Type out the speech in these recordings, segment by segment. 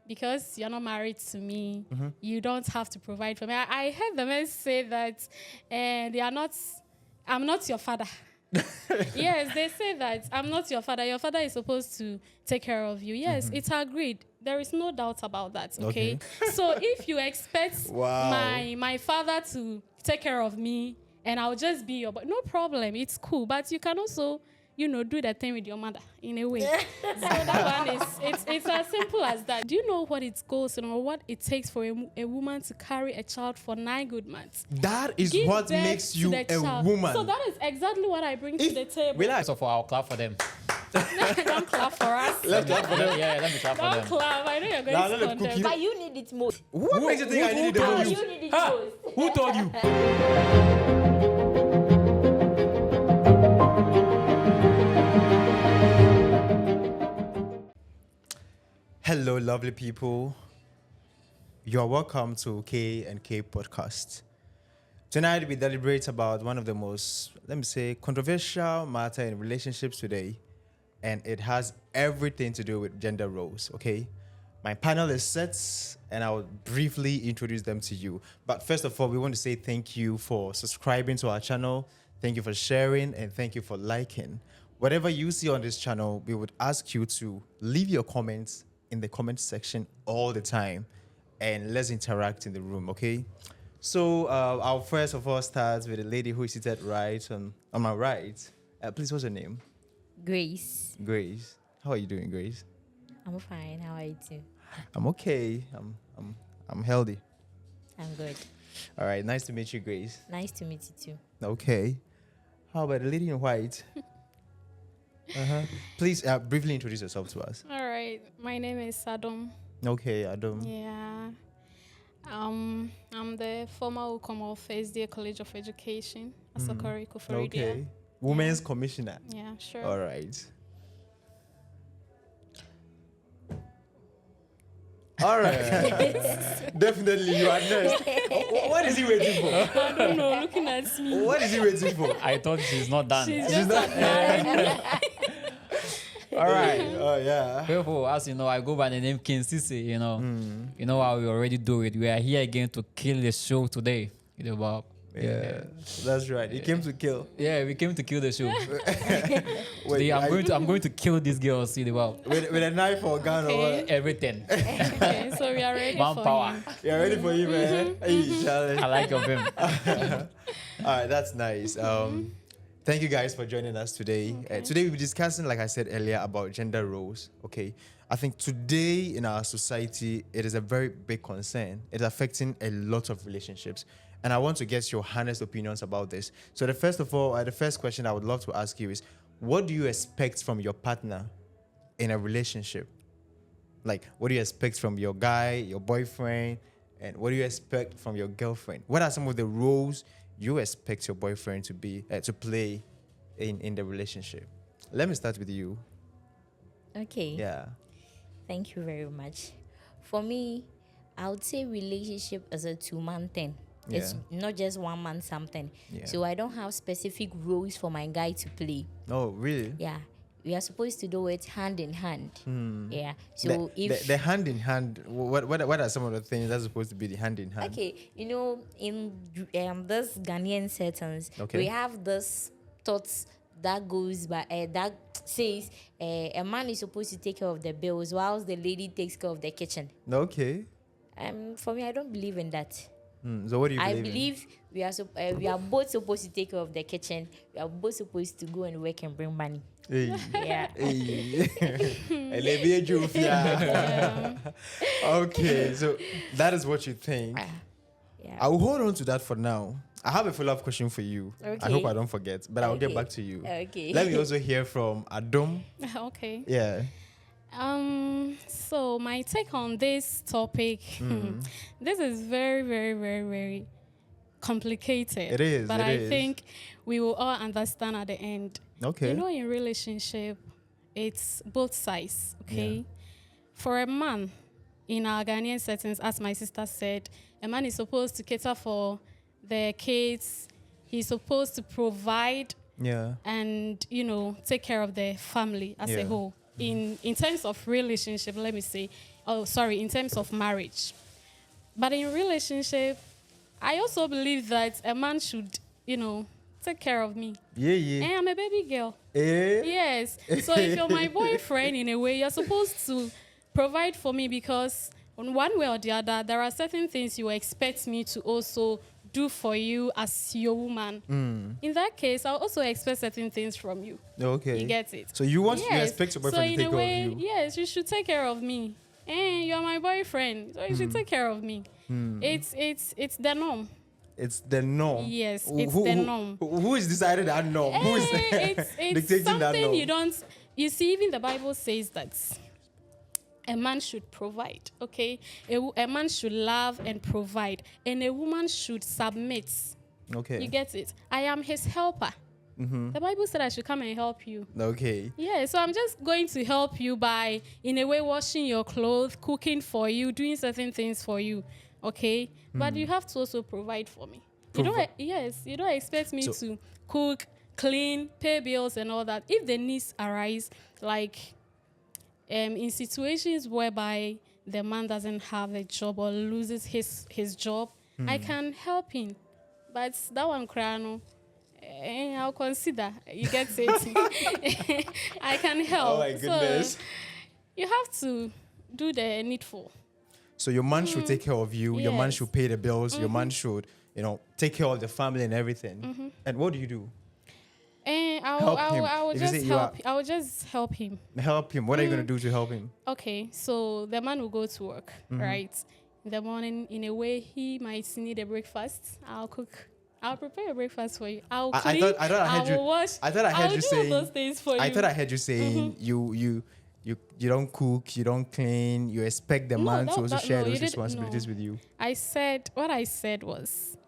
because you're not married to me, you don't have to provide for me. I heard the men say that I'm not your father. Yes, they say that I'm not your father. Your father is supposed to take care of you. Yes, it's agreed. There is no doubt about that. Okay. So if you expect my father to take care of me and I'll just be but no problem. It's cool. But you can also, do that thing with your mother in a way. So that one it's as simple as that. Do you know what it goes or what it takes for a woman to carry a child for 9 good months? That is what makes you a woman. So that is exactly what I bring to the table. So for our clap for them. Don't clap for us. Let's clap for them. Yeah, let me clap for them. Don't clap. I know you're going to condemn. But you need it most. What makes you think I need it the most? You need it most. Who told you? Hello, lovely people. You are welcome to K&Kay podcast. Tonight, we deliberate about one of the most, controversial matter in relationships today, and it has everything to do with gender roles, okay? My panel is set, and I will briefly introduce them to you. But first of all, we want to say thank you for subscribing to our channel, thank you for sharing, and thank you for liking. Whatever you see on this channel, we would ask you to leave your comments in the comment section all the time, and let's interact in the room, okay? So I'll first of all start with the lady who is seated right on my right. Please, what's your name? Grace. Grace. How are you doing, Grace? I'm fine. How are you too? I'm okay. I'm healthy. I'm good. All right. Nice to meet you, Grace. Nice to meet you too. Okay. How about the lady in white? Please briefly introduce yourself to us. All right. My name is Adam. Okay, Adam. Yeah. I'm the former Ukoma of First Year College of Education, Asokori Kuforidia. Okay. Women's Commissioner. Yeah, sure. All right. All right. Definitely, you are next. What is he waiting for? I don't know. Looking at me. What is he waiting for? I thought she's not done. She's just not. All right. Oh, yeah. People, as you know, I go by the name King Sisi, you know. You know how we already do it. We are here again to kill the show today. Yeah, that's right. He came to kill. Yeah, we came to kill the show. Wait, Today, I'm going to kill these girls. See the with a knife or a gun or what? Everything. Okay, so we are ready for Manpower. him. You're ready for you, man. Hey, challenge. I like your film. All right, that's nice. Thank you guys for joining us today. Okay. Today we'll be discussing, like I said earlier, about gender roles. Okay, I think today in our society it is a very big concern. It's affecting a lot of relationships, and I want to get your honest opinions about this. So the first question I would love to ask you is, what do you expect from your partner in a relationship? Like, what do you expect from your guy, your boyfriend, and what do you expect from your girlfriend? What are some of the roles you expect your boyfriend to play in the relationship? Let me start with you. Okay. Yeah. Thank you very much. For me, I would say relationship is a 2-man thing. Yeah. It's not just 1 man something. Yeah. So I don't have specific roles for my guy to play. Oh, really? Yeah. We are supposed to do it hand in hand. Yeah. So the hand in hand, what are some of the things that's supposed to be the hand in hand? Okay, in this Ghanaian settings, Okay. we have this thoughts that goes by that says a man is supposed to take care of the bills whilst the lady takes care of the kitchen. Okay. For me, I don't believe in that. So what do you believe I in? believe we are both supposed to take care of the kitchen. We are both supposed to go and work and bring money. Hey. Yeah. Yeah. Okay, so that is what you think. Yeah. I will hold on to that for now. I have a follow-up question for you. Okay. I hope I don't forget, but I'll get Okay. back to you. Okay. Let me also hear from Adam. Okay. Yeah. So my take on this topic, this is very, very, very, very complicated. It is, But it I is. think we will all understand at the end. Okay. In relationship, it's both sides, okay? Yeah. For a man, in our Ghanaian settings, as my sister said, a man is supposed to cater for the kids. He's supposed to provide Yeah. and, take care of the family as Yeah. a whole. In terms of relationship, let me say, in terms of marriage. But in relationship, I also believe that a man should, take care of me. Yeah. And I'm a baby girl. Eh? Yes. So if you're my boyfriend, in a way, you're supposed to provide for me, because on one way or the other, there are certain things you expect me to also do for you as your woman. In that case, I'll also expect certain things from you. Okay. You get it? So you expect your boyfriend to take care of you? Yes, you should take care of me. And you're my boyfriend, so you should take care of me. It's the norm. It's the norm. Yes, it's the norm. Who is decided that norm? Who is it's dictating that norm? something you see, even the Bible says that a man should provide, okay? A man should love and provide, and a woman should submit. Okay. You get it? I am his helper. The Bible said I should come and help you. Okay. Yeah, so I'm just going to help you by, in a way, washing your clothes, cooking for you, doing certain things for you, okay? But you have to also provide for me. You don't expect me to cook, clean, pay bills and all that. If the needs arise, like in situations whereby the man doesn't have a job or loses his job, I can help him. But that one, Krano, I'll consider. You get it? I can help. Oh my goodness. So you have to do the needful. So your man should take care of you. Your man Yes. should pay the bills. Your man should, take care of the family and everything. And what do you do? And Help him. I will If you just say you help. I will just help him. Help him. What are you going to do to help him? Okay, so the man will go to work, right? In the morning, in a way, he might need a breakfast. I'll cook. I'll prepare a breakfast for you. I'll clean. I thought I heard you. will wash. I thought I heard I'll you do saying. all those things for I you. thought I heard you saying you don't cook, you don't clean, you expect the man to also share those responsibilities with you. What I said was,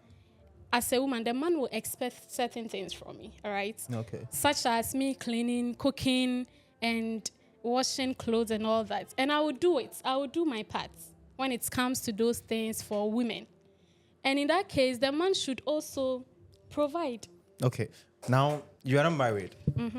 as a woman, the man will expect certain things from me, all right? Okay. Such as me cleaning, cooking, and washing clothes and all that. And I will do it. I will do my part when it comes to those things for women. And in that case, the man should also provide. Okay. Now you are not married.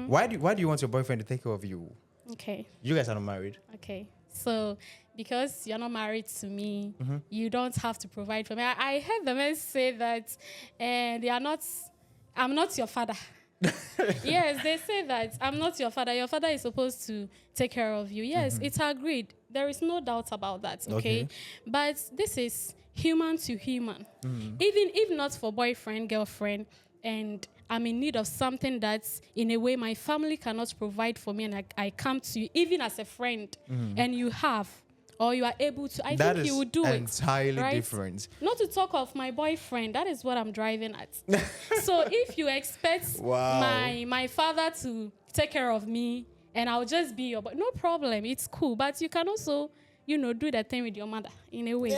Why do you want your boyfriend to take care of you? Okay. You guys are not married. Okay. So because you're not married to me, you don't have to provide for me. I heard the men say that I'm not your father. Yes, they say that I'm not your father. Your father is supposed to take care of you. Yes, it's agreed. There is no doubt about that, okay? But this is human to human. Even if not for boyfriend, girlfriend, and I'm in need of something that's, in a way, my family cannot provide for me, and I come to you, even as a friend, and you have, or you are able to, I think you would do it. Entirely right? different. Not to talk of my boyfriend, that is what I'm driving at. So if you expect my father to take care of me, and I'll just be your boy, no problem, it's cool. But you can also, do the thing with your mother in a way. So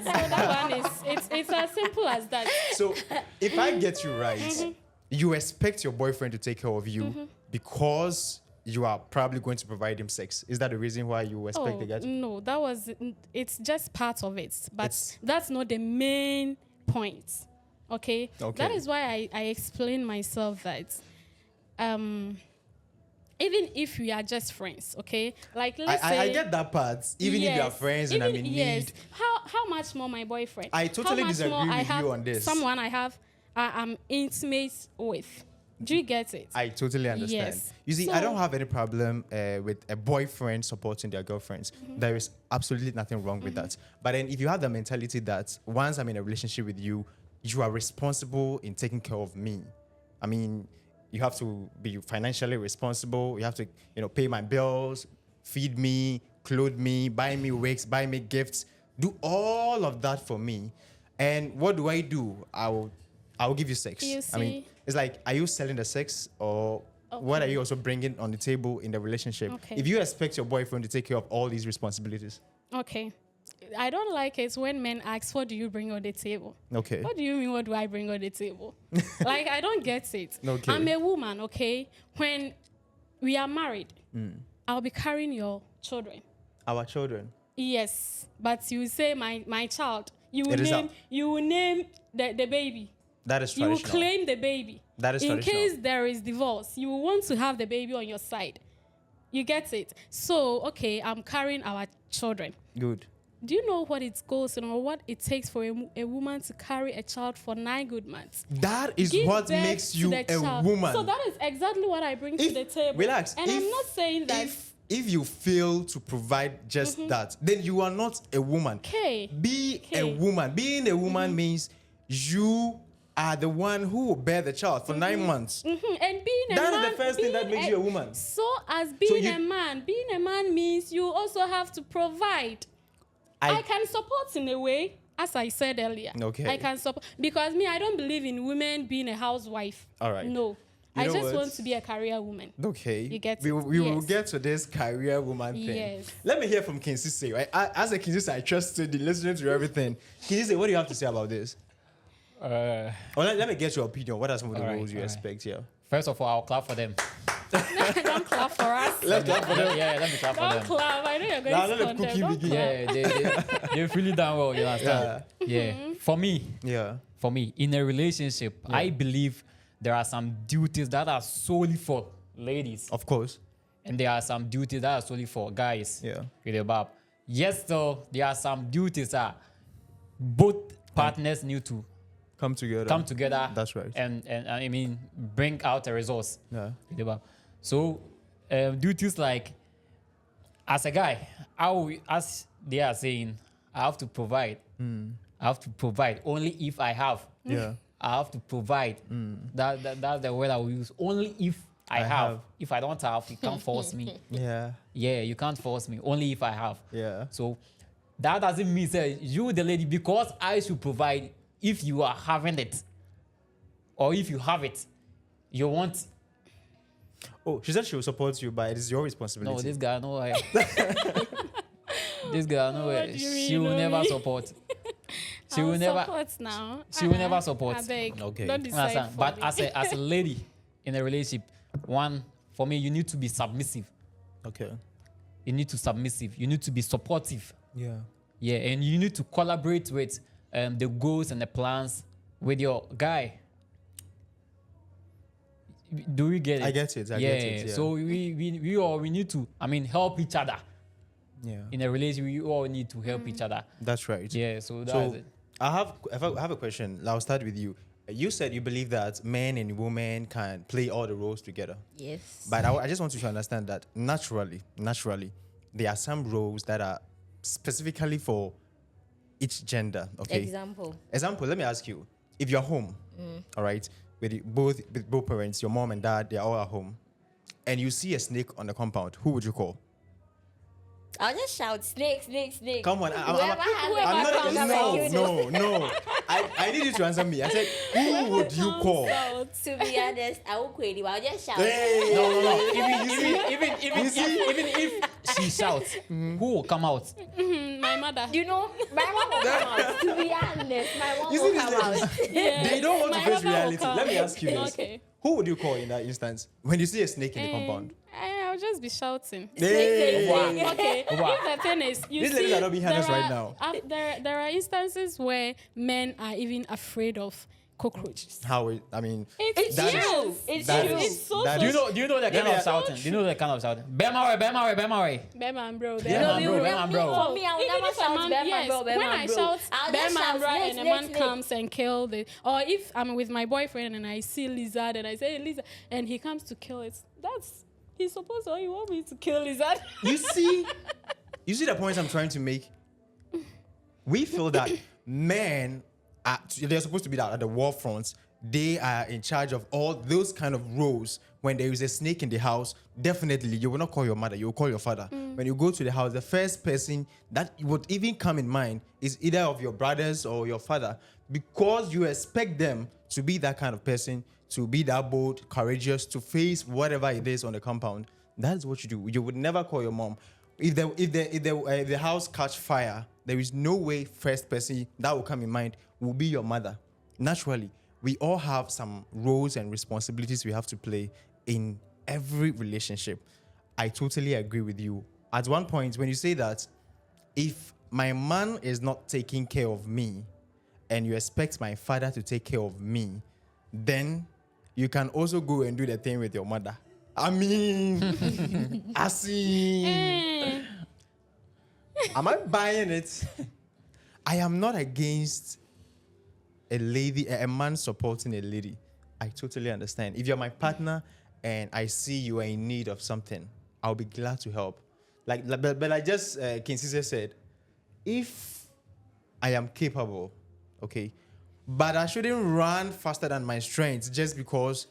that one it's as simple as that. So if I get you right, you expect your boyfriend to take care of you because you are probably going to provide him sex. Is that the reason why you expect the guy to? No, it's just part of it. But that's not the main point. Okay? That is why I explain myself that even if we are just friends, okay? Like let's say I get that part. Even if you are friends and I'm in need. How much more my boyfriend? I totally disagree with you on this. Someone I'm intimate with. Do you get it? I totally understand. Yes. You see, I don't have any problem with a boyfriend supporting their girlfriends. There is absolutely nothing wrong with that. But then if you have the mentality that once I'm in a relationship with you, you are responsible in taking care of me. I mean, you have to be financially responsible. You have to, pay my bills, feed me, clothe me, buy me wigs, buy me gifts, do all of that for me. And what do? I will give you sex. You see? I mean, it's like, are you selling the sex or what are you also bringing on the table in the relationship? Okay. If you expect your boyfriend to take care of all these responsibilities. Okay. I don't like it when men ask, what do you bring on the table? Okay. What do you mean, what do I bring on the table? Like, I don't get it. Okay. I'm a woman, okay? When we are married, I'll be carrying your children. Our children. Yes. But you say my child. You will It is name the baby. That is You will traditional. claim the baby. That is In traditional. case there is divorce, you will want to have the baby on your side. You get it? So, okay, I'm carrying our children. Good. Do you know what it goes and what it takes for a woman to carry a child for 9 good months? That is Give what birth makes to you the a child. woman. So that is exactly what I bring to the table. Relax. And I'm not saying that. If you fail to provide just that, then you are not a woman. Okay. Be a woman. Being a woman means you are the one who will bear the child for 9 months. And being a man, That is the first thing that makes you a woman. So as being a man means you also have to provide. I can support in a way, as I said earlier. Okay. I can support because I don't believe in women being a housewife. All right. No. You I know just what? want to be a career woman. Okay. You get we it? will Yes. get to this career woman thing. Yes. Let me hear from K&Kay, right? As a K&Kay, I trust the listening to everything. K&Kay, what do you have to say about this? Let me get your opinion. What are some of the roles you expect here? First of all, I'll clap for them. Don't clap for us. Let's clap for them. Yeah, let me clap for Don't them. clap. I know you're going Now to let the condemn. cookie Don't begin. clap. Yeah, they're really done well, you understand? Yeah. For me, in a relationship, I believe there are some duties that are solely for ladies. Of course. And there are some duties that are solely for guys. Yeah. With the Bob. Yes, though, there are some duties that both partners need to Come together. That's right. And I mean, bring out a resource. Yeah. With the Bob. So, duties like, as a guy, as they are saying, I have to provide. I have to provide only if I have. Yeah. I have to provide. That's the word I will use. Only if I have. If I don't have, you can't force me. Yeah. Yeah, you can't force me. Only if I have. Yeah. So that doesn't mean that you, the lady, because I should provide if you are having it. Or if you have it, you want. Oh, she said she will support you, but it is your responsibility. No, this guy, no way. This girl, no way. What do you mean, She will no never me? support. She I'll will never. support now. She will never support. I beg. Okay. Don't decide Understand? for But me. as a lady in a relationship, for me, you need to be submissive. Okay. You need to submissive. You need to be supportive. Yeah. Yeah, and you need to collaborate with the goals and the plans with your guy. Do we get it? I get it. I get it. Yeah. So we need to, help each other. Yeah. In a relationship, we all need to help each other. That's right. Yeah, so that's So it. I have a question. I'll start with you. You said you believe that men and women can play all the roles together. Yes. But I just want you to understand that naturally, there are some roles that are specifically for each gender. Okay. Example. Let me ask you: if you're home, all right, with both parents, your mom and dad, they're all at home, and you see a snake on the compound, who would you call? I'll just shout snake, snake, snake. Come on, Whoever has no. I need you to answer me. I said, who would you call? To be honest, I won't quit you. I'll just shout. Hey. No. Even if she shouts, who will come out? My mother. You know, my mom will come out. To be honest, my mom You see will this come lady? out. Yes, They don't want to my face mother will reality. come. Let me ask you this. Okay. Who would you call in that instance when you see a snake in the compound? I'll just be shouting. Hey. Okay. If the thing is, you These see, ladies are not being honest right now. There are instances where men are even afraid of cockroaches. It's that is- true. It's that true. is- It's so that Do you is- know the kind of shouting? Do you know the kind of shouting? Bemawe. Beman, bro. Beman, bro. For me, I will Even never if a shout man, Beman, yes, bro, when Beman, I bro. shout I'll just Beman, shout bro, snake, and a man snake, comes and kills it, or if I'm with my boyfriend and I see lizard and I say lizard and he comes to kill it, he's supposed to. Oh, you want me to kill lizard? You see the points I'm trying to make? We feel that men they're supposed to be at the war fronts. They are in charge of all those kind of roles. When there is a snake in the house, definitely you will not call your mother, you will call your father. When you go to the house, the first person that would even come in mind is either of your brothers or your father, because you expect them to be that kind of person, to be that bold, courageous, to face whatever it is on the compound. That's what you do. You would never call your mom. If the house catch fire, there is no way first person that will come in mind will be your mother. Naturally, we all have some roles and responsibilities we have to play in every relationship. I totally agree with you. At one point, when you say that, if my man is not taking care of me and you expect my father to take care of me, then you can also go and do the thing with your mother. I mean, I see. Eh, Am I buying it? I am not against a lady, a man supporting a lady. I totally understand. If you're my partner and I see you are in need of something, I'll be glad to help. But I just, K&Kay said, if I am capable, okay, but I shouldn't run faster than my strength just because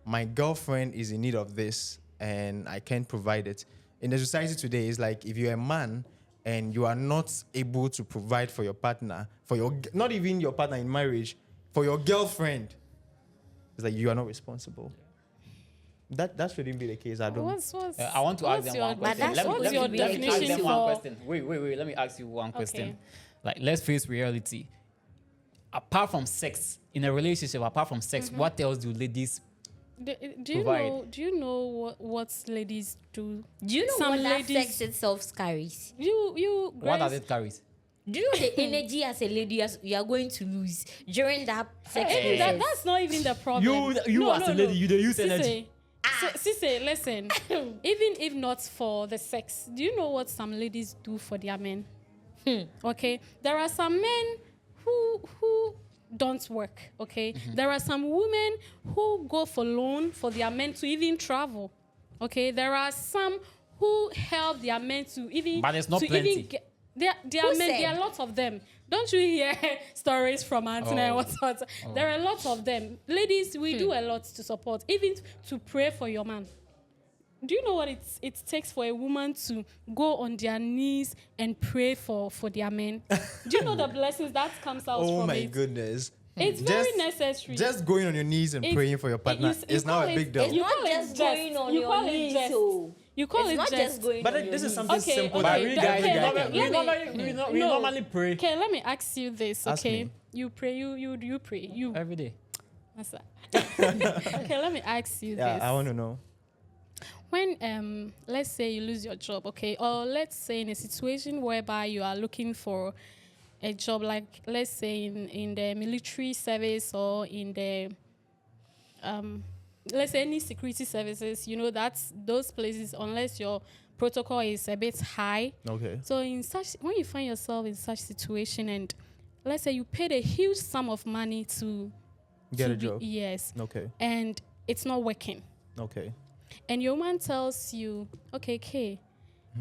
my girlfriend is in need of this and I can't provide it. In the society today, it's like if you're a man and you are not able to provide for your partner, not even your partner in marriage, for your girlfriend, it's like you are not responsible. That shouldn't be the case. I don't. I want to ask them one question. what's your Let me ask definition them one for? question. Wait. Let me ask you one question. Okay. Like, let's face reality. Apart from sex, in a relationship, apart from sex, what else do ladies Do you provide? know? Do you know what ladies do? Do you know Some what that ladies- sex itself carries? You. What does Grace, it carry? Do you know the energy as a lady you are going to lose during that sex Hey, process? that's not even the problem. You No, as no, a lady, no. you dey use Sise, energy. Sise, listen. Even if not for the sex, do you know what some ladies do for their men? Okay, there are some men who don't work. Okay, there are some women who go for loan for their men to even travel. Okay, there are some who help their men to even. But there's not to plenty. Even get, there Who are men. said? There are lots of them. Don't you hear stories from Anthony and what? There are lots of them. Ladies, we do a lot to support, even to pray for your man. Do you know what it takes for a woman to go on their knees and pray for their men? Do you know the blessings that comes out Oh from my it? goodness. It's very necessary. Just going on your knees and praying for your partner is now a big deal. It's You not call it just jest. going on You your call it knees, jest. so You call it's it not jest. just going But on your this is knees. something Okay, simple. okay. that we that- guys, okay, we that- normally- okay, let me- we normally pray Okay, let me ask you this, Ask okay? me. You pray, you pray. You every day. That's that. Okay, let me ask you Yeah, this. I want to know. When let's say you lose your job, okay, or let's say in a situation whereby you are looking for a job, like let's say in the military service or in the let's say any security services, you know, that's those places, unless your protocol is a bit high. Okay. So when you find yourself in such situation, and let's say you paid a huge sum of money to Get to a job. yes, Okay. and it's not working. Okay. And your man tells you, okay, Kay,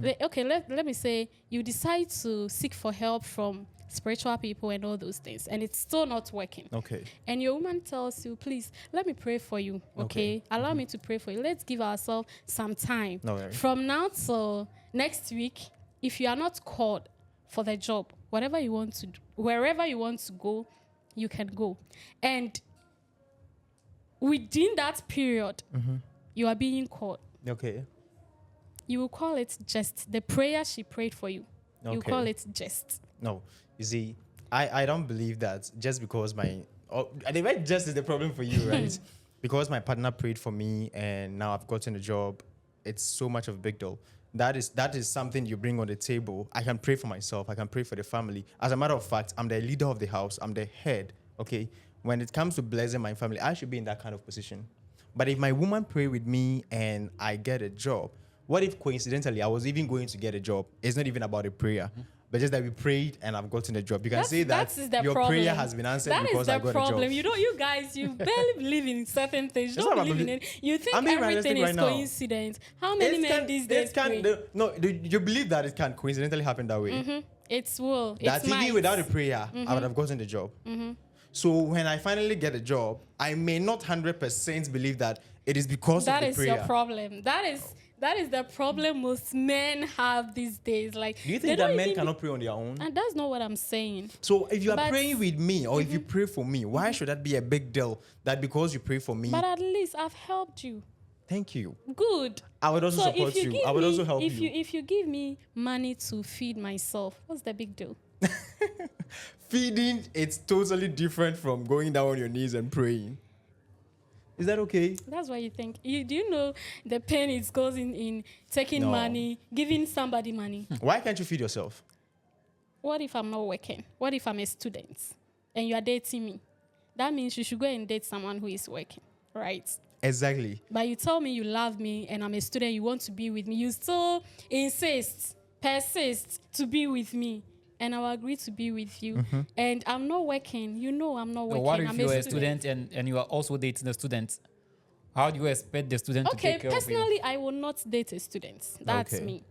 let me say you decide to seek for help from spiritual people and all those things, and it's still not working. Okay. And your woman tells you, please, let me pray for you, okay? Allow me to pray for you. Let's give ourselves some time. No worries. From now till next week, if you are not called for the job, whatever you want to do, wherever you want to go, you can go. And within that period, you are being called. Okay. You will call it just the prayer she prayed for you. You Okay. call it just. No, you see, I don't believe that just because the right just is the problem for you, right? Because my partner prayed for me and now I've gotten a job, it's so much of a big deal. That is something you bring on the table. I can pray for myself. I can pray for the family. As a matter of fact, I'm the leader of the house. I'm the head, okay? When it comes to blessing my family, I should be in that kind of position. But if my woman pray with me and I get a job, what if coincidentally I was even going to get a job? It's not even about a prayer, but just that we prayed and I've gotten a job. You can say that is the your problem. prayer has been answered That because is I the got problem. a job. You guys, you barely believe in certain things. You It's don't not believe in about it. You think I'm being everything realistic is right now. coincidence. How many men these days pray? You believe that it can coincidentally happen that way? It's will. That It's even might. without a prayer, I would have gotten the job. So when I finally get a job, I may not 100% believe that it is because That of is the prayer. your problem. That is the problem most men have these days. Like, Do you they think don't that men even- cannot pray on their own? And that's not what I'm saying. So if you are But- praying with me or if you pray for me, why should that be a big deal? That because you pray for me, But at least I've helped you. thank you. Good. I would also So support if you you. give I would me, also help if you. if you give me money to feed myself, what's the big deal? Feeding, it's totally different from going down on your knees and praying. Is that okay? That's what you think. Do you know the pain it goes in taking No. money, giving somebody money? Why can't you feed yourself? What if I'm not working? What if I'm a student and you are dating me? That means you should go and date someone who is working, right? Exactly. But you tell me you love me and I'm a student, you want to be with me. You still persist to be with me. And I'll agree to be with you. And I'm not working. You know I'm not working. What if I'm you're a student and you are also dating a student? How do you expect the student to take care of you? Personally, I will not date a student. That's Okay. me.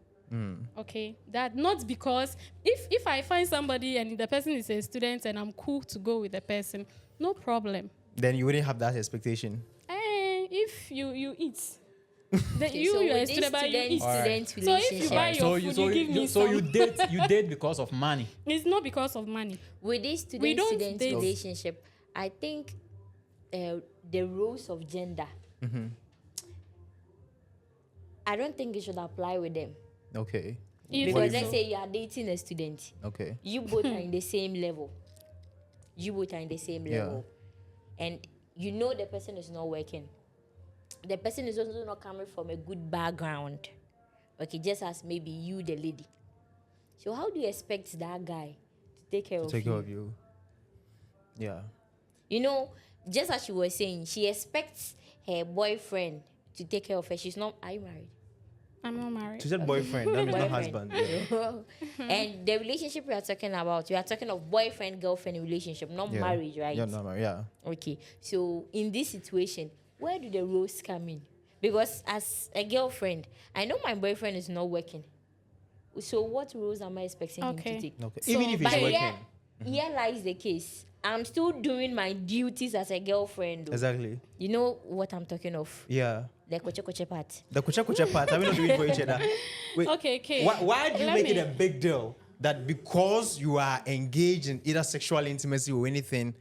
Okay, that not because if I find somebody and the person is a student and I'm cool to go with the person, no problem. Then you wouldn't have that expectation. If you eat, then Okay, you're a with student, but you eat. student So if you relationship, buy your food, you give me some. you date because of money. It's not because of money. with this We don't student date. relationship, I think the roles of gender, I don't think it should apply with them. Okay. You Because think let's so? say you are dating a student, Okay. you both are in the same level. Yeah. And you know the person is not working. The person is also not coming from a good background. Okay, just as maybe you, the lady. So how do you expect that guy to take care To of take you? care of you. Yeah. You know, just as she was saying, she expects her boyfriend to take care of her. She's not. Are you married? I'm not married. She said boyfriend. That means not Boyfriend. husband. Yeah. And the relationship we are talking about of boyfriend girlfriend relationship, not Yeah. marriage, right? Yeah, no, married. Yeah. Okay. So in this situation, where do the roles come in? Because as a girlfriend, I know my boyfriend is not working. So what roles am I expecting him Okay. to take? Okay. So, Even if he's But working. here lies the case. I'm still doing my duties as a girlfriend. Though. Exactly. You know what I'm talking of? Yeah. The koche part. The kucha part. Are we not doing it for each other? Wait. Okay. Why do you Let make it me- a big deal that because you are engaged in either sexual intimacy or anything,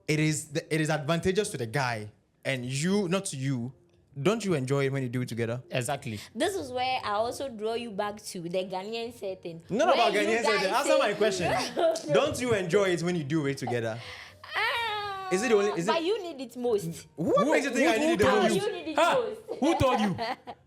it is advantageous to the guy and you, not to you. Don't you enjoy it when you do it together? Exactly. This is where I also draw you back to the Ghanaian setting. Not Where about you Ghanaians. guys Answer say- my question. Don't you enjoy it when you do it together? Is it the only? Is But it? you need it most. What makes you think I need it the How most? you need it Ha! most. Who told you?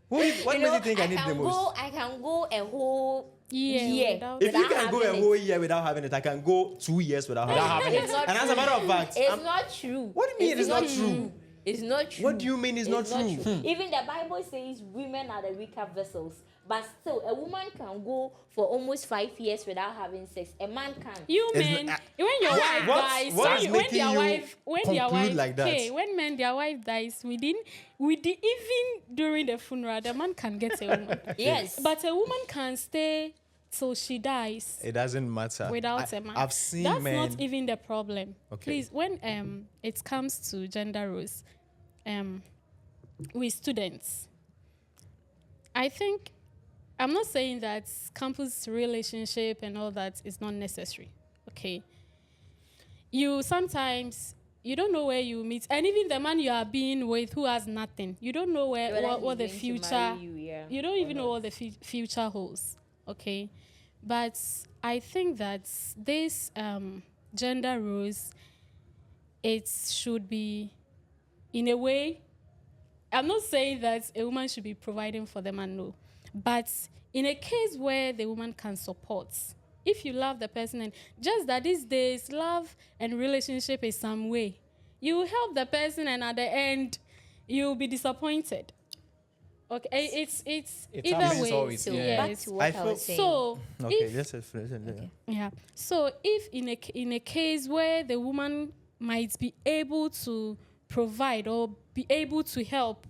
What You makes know, you think I need the most? I can go a whole Yeah, year. without- If you without can go a having whole year without having it, I can go 2 years without having it. It's not And as a matter of fact, It's not true. What do you mean it's not true? It's not true. What do you mean it's not true? Even the Bible says women are the weaker vessels. But still, a woman can go for almost 5 years without having sex. A man can't. You It's men, not- when your wife What- dies, what is when making their you wife, when their conclude wife, like that? okay, when their wife dies, even during the funeral, the man can get a woman. Yes. But a woman can stay till she dies It doesn't matter. without a man. I've seen That's men. not even the problem. Okay. Please, when it comes to gender roles, with students, I think I'm not saying that campus relationship and all that is not necessary. Okay. You sometimes you don't know where you meet, and even the man you are being with who has nothing, you don't know what the future. You don't even know what the future holds. Okay, but I think that this gender roles, it should be, in a way. I'm not saying that a woman should be providing for the man, no. But in a case where the woman can support, if you love the person, and just that these days, love and relationship is some way. You help the person, and at the end, you'll be disappointed. Okay, it's either happens way. always, So yeah. back Yes. to what I, feel- was saying. So Okay, if let's finish it. Yeah. yeah. So if in a case where the woman might be able to provide or be able to help,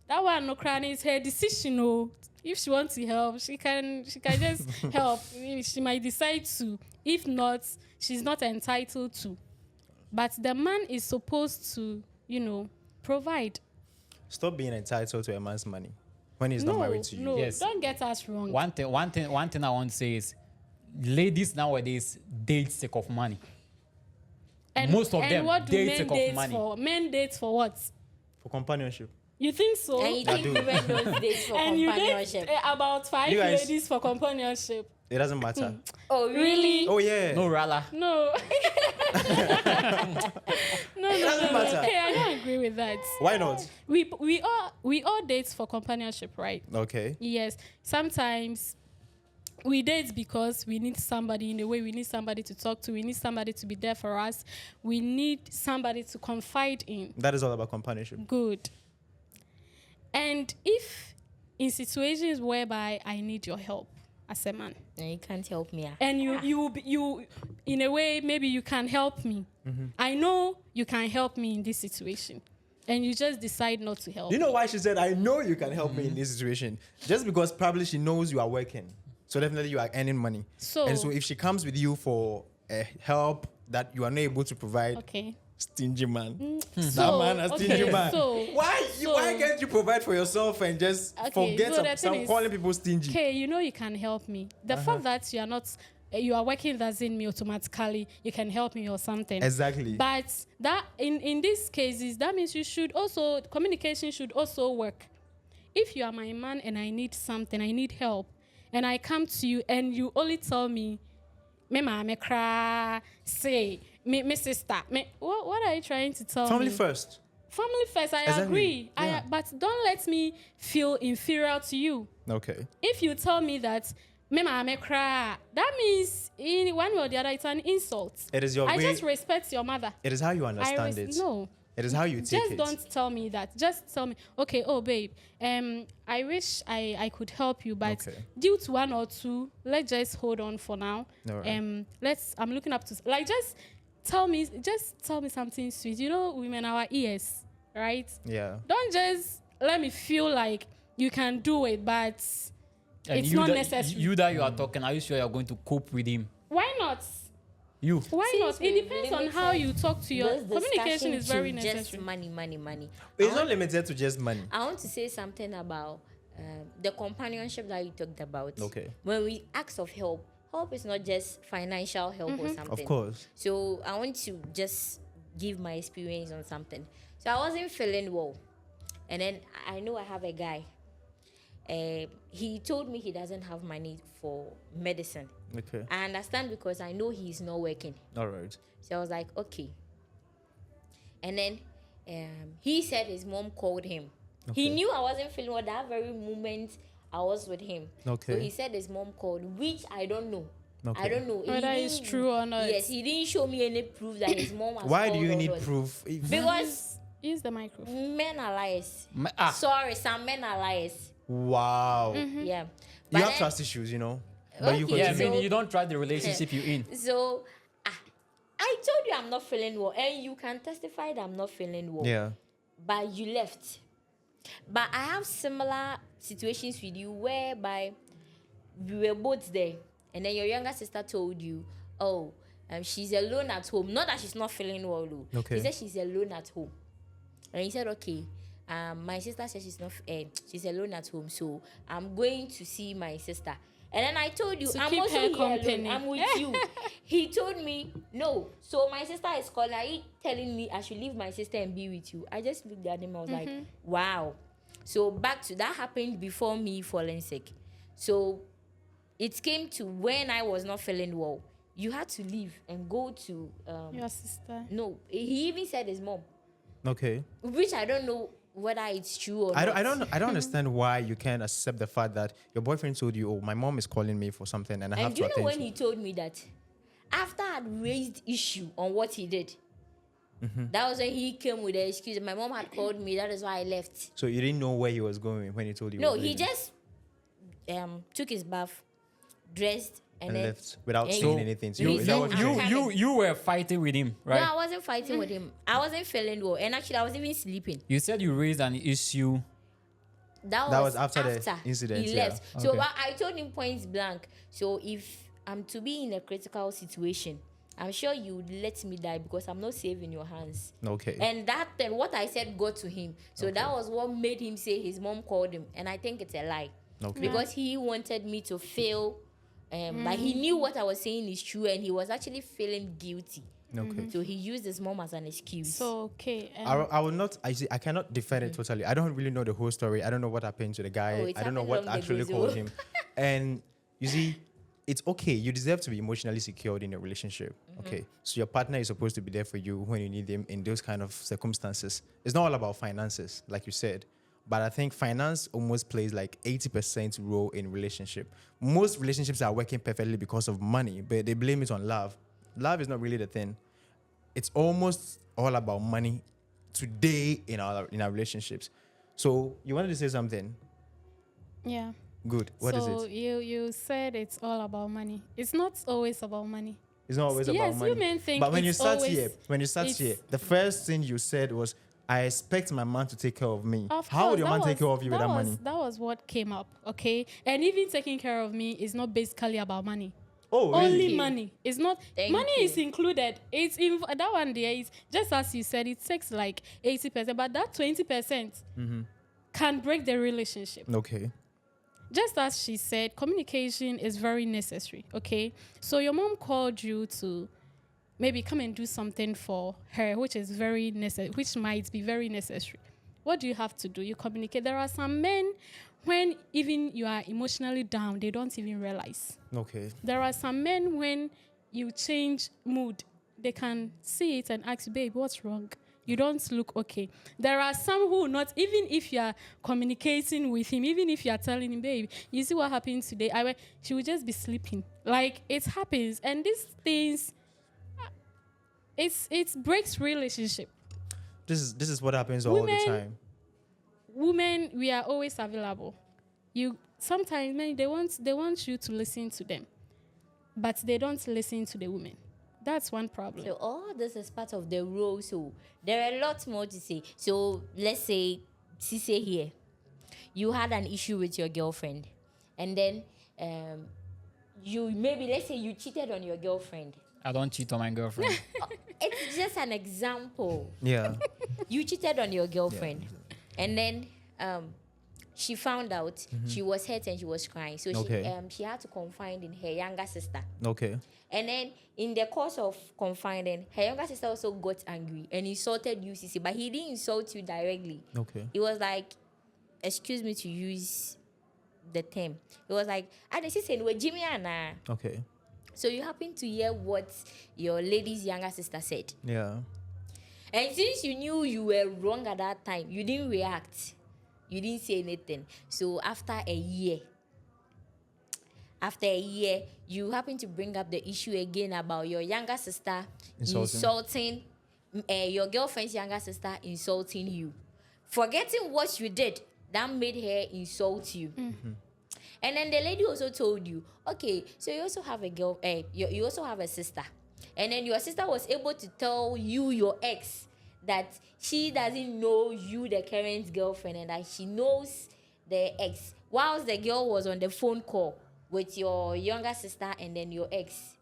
that one no crying is her decision. Oh, if she wants to help, she can just help. She might decide to. If not, she's not entitled to. But the man is supposed to, provide. Stop being entitled to a man's money when he's not married to you. No, Yes. don't get us wrong. One thing I want to say is, ladies nowadays date sake of money. Most of them what do date men sake of date money. for? Men date for what? For companionship. You think so? And you think do. women don't date for And you date companionship? about 5 You guys- ladies for companionship. It doesn't matter. Oh, Really? Oh yeah. No, Rala. No. no. matter. Okay, I don't agree with that. Why not? We all date for companionship, right? Okay. Yes. Sometimes we date because we need somebody in a way. We need somebody to talk to. We need somebody to be there for us. We need somebody to confide in. That is all about companionship. Good. And if in situations whereby I need your help as a man, And you can't help me. and you in a way maybe you can help me. I know you can help me in this situation, and you just decide not to help. You know why she said, I know you can help me in this situation? Just because probably she knows you are working. So definitely you are earning money. So if she comes with you for help that you are not able to provide, okay. stingy man. So, That man, a stingy okay, man. so- Why can't you provide for yourself and just Okay, forget so the some thing is- calling people stingy? Okay, you know you can help me. The fact that you are not, you are working doesn't mean automatically you can help me or something. Exactly. But that in these cases, that means you should also, communication should also work. If you are my man and I need something, I need help, and I come to you and you only tell me, me ma me cry, say, me sister, me, what are you trying to tell Family me? first. Family first, I Exactly. agree. Yeah. But don't let me feel inferior to you. Okay. If you tell me that me ma me cry, that means in one way or the other it's an insult. It is your I way. just respect your mother. It is how you understand it. No. It is how you take Just it. don't tell me that. Just tell me, okay, oh babe, I wish I could help you, but Okay. due to one or two, let's just hold on for now. All right. I'm looking up to, like, just tell me something sweet. You know, women, our ears, right? Yeah. Don't just let me feel like you can do it, but And it's you not that, necessary. You that you are talking, are you sure you're going to cope with him? Why not? You. Why Since not? we It depends on limit how you talk to your Those communication is discussions very to necessary. Just money. It's not limited to just money. I want to say something about the companionship that you talked about. Okay. When we ask of help, help is not just financial help or something. Of course. So I want to just give my experience on something. So I wasn't feeling well, and then I know I have a guy. He told me he doesn't have money for medicine. Okay. I understand because I know he's not working. All right. So I was like, okay. And then he said his mom called him. He Okay. knew I wasn't feeling well that very moment I was with him. Okay. So he said his mom called, which I don't know. Okay. I don't know. He Whether it's didn't- true or not. Yes, he didn't show me any proof that his mom has Why do called you or need not. proof? Because Use the microphone. men are liars. Ah, Sorry, some men are liars. Wow. Yeah. You But have then- trust issues, you know. But you Okay, yeah, I continue. mean, you don't trust the relationship you're in. So I told you I'm not feeling well, and you can testify that I'm not feeling well. Yeah. But you left. But I have similar situations with you whereby we were both there, and then your younger sister told you, "Oh, she's alone at home. Not that she's not feeling well, though. Okay. She said she's alone at home." And he said, "Okay, my sister says she's alone at home, so I'm going to see my sister." And then I told you, To I'm keep also her here alone. company. I'm with you. He told me, no. So my sister is calling. Are you telling me I should leave my sister and be with you? I just looked at him. I was like, wow. So back to that happened before me falling sick. So it came to when I was not feeling well. You had to leave and go to Your sister. no. He even said his mom, Okay. which I don't know whether it's true or I not. don't understand why you can't accept the fact that your boyfriend told you, "Oh, my mom is calling me for something, and I have And to do you know attend when to he it." told me that? After I'd raised issue on what he did, Mm-hmm. that was when he came with the excuse. My mom had called me. That is why I left. So you didn't know where he was going when he told you. No, was he leaving just took his bath, dressed, and and then left without and saying you- anything to you you. You, Is that said what I'm you you, said? coming. you, you were fighting with him, right? No, I wasn't fighting with him. I wasn't feeling well, and actually, I was even sleeping. You said you raised an issue. That was after the incident, He yeah. left. So Okay. I told him point blank. So if I'm to be in a critical situation, I'm sure you would let me die because I'm not safe in your hands. Okay. And that then what I said got to him. So that was what made him say his mom called him. And I think it's a lie. Okay. Because he wanted me to feel like he knew what I was saying is true and he was actually feeling guilty. Okay. So he used his mom as an excuse. So okay. I will not. I cannot defend it totally. I don't really know the whole story. I don't know what happened to the guy. Oh, it I don't know happened what long actually ago. caused him. And you see, it's okay. You deserve to be emotionally secured in a relationship. Okay. So your partner is supposed to be there for you when you need them in those kind of circumstances. It's not all about finances, like you said. But I think finance almost plays like 80% role in relationship. Most relationships are working perfectly because of money, but they blame it on love. Love is not really the thing. It's almost all about money today in our relationships. So you wanted to say something? Yeah. Good. What is so it? you said it's all about money. It's not always about money. It's not always about Yes, money. you men think But when you it's start always- here, it's- the first thing you said was, "I expect my man to take care of me." Of How would course, your man take care of you with that was- money? That was what came up, okay? And even taking care of me is not basically about money. Oh, really? Only you. money. It's not Thank money you. is included. It's in that one there is just as you said, it takes like 80%, but that 20% can break the relationship. Okay. Just as she said, communication is very necessary. Okay. So your mom called you to maybe come and do something for her, which is very necessary, which might be very necessary. What do you have to do? You communicate. There are some men, when even you are emotionally down, they don't even realize. Okay. There are some men, when you change mood, they can see it and ask, babe, what's wrong? You don't look okay. There are some who not, even if you are communicating with him, even if you are telling him, babe, you see what happened today? She will just be sleeping. Like, it happens. And these things, it breaks relationship. This is what happens all the Women- time. Women, we are always available. Sometimes men, they want you to listen to them, but they don't listen to the women. That's one problem. So all this is part of the role. So there are a lot more to say. So let's say, Sise here, you had an issue with your girlfriend, and then let's say you cheated on your girlfriend. I don't cheat on my girlfriend. It's just an example. Yeah. You cheated on your girlfriend, and then she found out. She was hurt and she was crying. So Okay. she had to confide in her younger sister. Okay. And then in the course of confiding, her younger sister also got angry and insulted you, Sisi, but he didn't insult you directly. Okay. It was like, excuse me to use the term. It was like, I didn't say no, Jimmy Anna. Okay. So you happen to hear what your lady's younger sister said. Yeah. And since you knew you were wrong at that time, you didn't react. You didn't say anything. So after a year, you happen to bring up the issue again about your younger sister insulting your girlfriend's younger sister insulting you. Forgetting what you did, that made her insult you. Mm-hmm. And then the lady also told you, okay, so you also have a girl, you also have a sister. And then your sister was able to tell you, your ex, that she doesn't know you, the current girlfriend, and that she knows the ex. Whilst the girl was on the phone call with your younger sister and then your ex.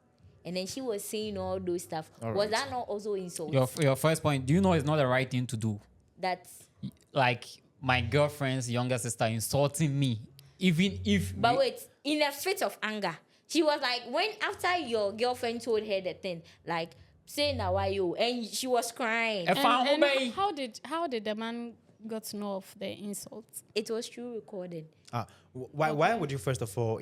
And then she was saying all those stuff. All Was right. that not also insult? Your first point, do you know it's not the right thing to do? That's... Like my girlfriend's younger sister insulting me, even if. But wait, in a fit of anger, she was like, when after your girlfriend told her the thing, like, say now why you, and she was crying. If I And obey- how did the man got to know of the insult? It was true recording. Why would you first of all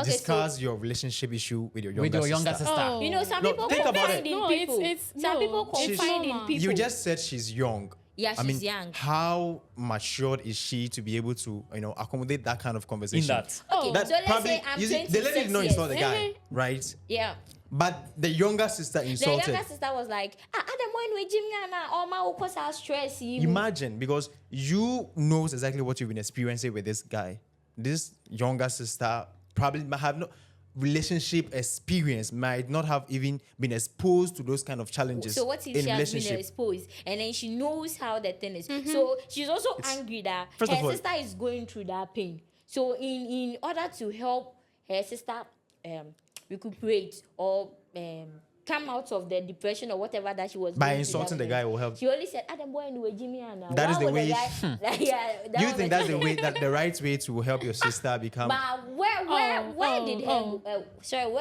discuss your relationship issue with your younger sister? Oh. You know, some No, people think about confide it. in No, people. it's Some no. people She's confide in normal. people. You just said she's young. Yeah, I mean, she's young. how matured is she to be able to, accommodate that kind of conversation? In that. Oh, That So let's probably, say I'm you see, the lady 26 did not insult the years. guy, right? Yeah. But the younger sister The insulted. younger sister was like, Adam, when we Jimmy and all my cause our stress. Imagine, because you knows exactly what you've been experiencing with this guy. This younger sister probably might have no relationship experience, might not have even been exposed to those kind of challenges. So what if in she has been relationship. exposed and then she knows how the thing is? So she's also angry that First of her all- sister is going through that pain. So in order to help her sister recuperate or come out of the depression or whatever that she was By going through insulting that the guy moment, will help. She only said, Adam boy anyway, Jimmy and That is the way- You you think that's the right way to help your sister become? But where